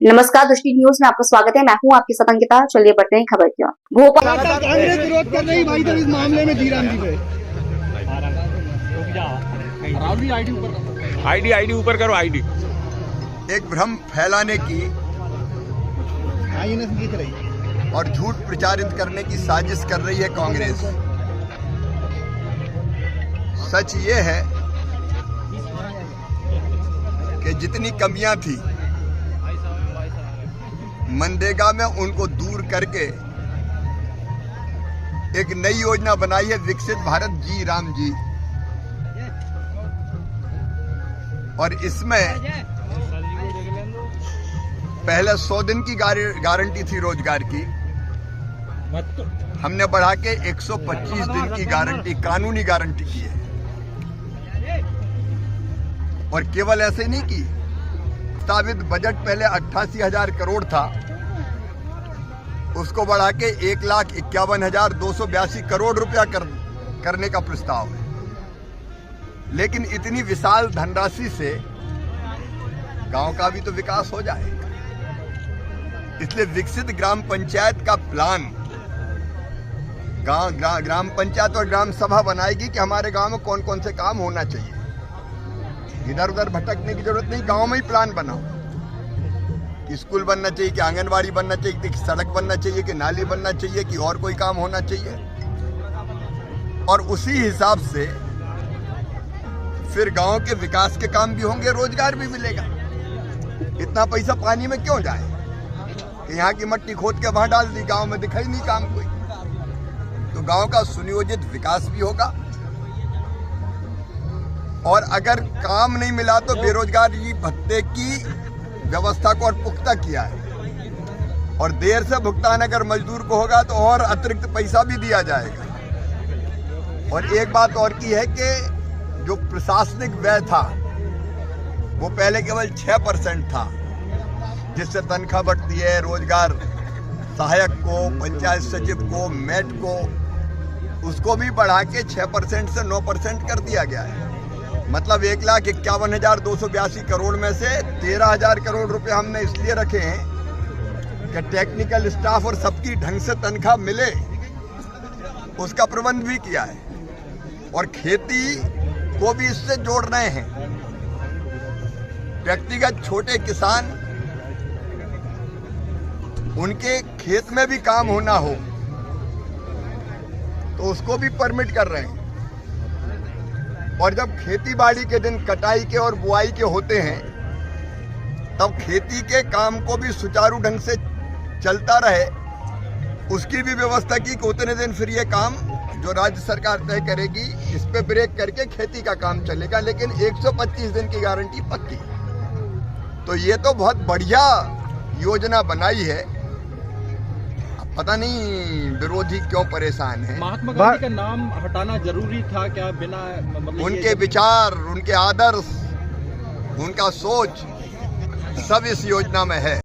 नमस्कार, दृष्टि न्यूज में आपका स्वागत है। मैं हूं आपकी सतंकिता। चलिए बढ़ते हैं खबर की ओर। भोपाल कांग्रेस विरोध कर रही भाई, इस मामले में जीराम जी पे आईडी ऊपर करो। आईडी एक भ्रम फैलाने की दिख रही और झूठ प्रचारित करने की साजिश कर रही है कांग्रेस। सच ये है कि जितनी कमियां थी मनरेगा में उनको दूर करके एक नई योजना बनाई है विकसित भारत जी राम जी। और इसमें पहले 100 दिन की गारंटी थी रोजगार की, हमने बढ़ा के 125 दिन की गारंटी, कानूनी गारंटी की है। और केवल ऐसे नहीं की, प्रस्तावित बजट पहले 88,000 करोड़ था, उसको बढ़ा के 1,51,282 करोड़ रुपया करने का प्रस्ताव है। लेकिन इतनी विशाल धनराशि से गांव का भी तो विकास हो जाए, इसलिए विकसित ग्राम पंचायत का प्लान ग्राम पंचायत और ग्राम सभा बनाएगी कि हमारे गांव में कौन कौन से काम होना चाहिए। इधर उधर भटकने की जरूरत नहीं, गांव में ही प्लान बनाओ कि स्कूल बनना चाहिए, कि आंगनवाड़ी बनना चाहिए, कि सड़क बनना चाहिए, कि नाली बनना चाहिए, कि और कोई काम होना चाहिए। और उसी हिसाब से फिर गांव के विकास के काम भी होंगे, रोजगार भी मिलेगा। इतना पैसा पानी में क्यों जाए कि यहाँ की मट्टी खोद के वहां डाल दी, गांव में दिखाई नहीं काम कोई। तो गांव का सुनियोजित विकास भी होगा। और अगर काम नहीं मिला तो बेरोजगारी भत्ते की व्यवस्था को और पुख्ता किया है। और देर से भुगतान अगर मजदूर को होगा तो और अतिरिक्त पैसा भी दिया जाएगा। और एक बात और की है कि जो प्रशासनिक व्यय था वो पहले केवल 6% था, जिससे तनख्वाह बढ़ती है, रोजगार सहायक को, पंचायत सचिव को, मेट को, उसको भी बढ़ा के 6% से 9% कर दिया गया है। मतलब 1,51,282 करोड़ में से 13,000 करोड़ रुपए हमने इसलिए रखे हैं कि टेक्निकल स्टाफ और सबकी ढंग से तनख्वाह मिले, उसका प्रबंध भी किया है। और खेती को भी इससे जोड़ रहे हैं। व्यक्तिगत छोटे किसान, उनके खेत में भी काम होना हो तो उसको भी परमिट कर रहे हैं। और जब खेती बाड़ी के दिन कटाई के और बुआई के होते हैं तब खेती के काम को भी सुचारू ढंग से चलता रहे, उसकी भी व्यवस्था की कि उतने दिन फिर ये काम जो राज्य सरकार तय करेगी इस पे ब्रेक करके खेती का काम चलेगा। लेकिन 125 दिन की गारंटी पक्की। तो ये तो बहुत बढ़िया योजना बनाई है। पता नहीं विरोधी क्यों परेशान है। महात्मा गांधी का नाम हटाना जरूरी था क्या? बिना मतलब उनके विचार, उनके आदर्श, उनका सोच सब इस योजना में है।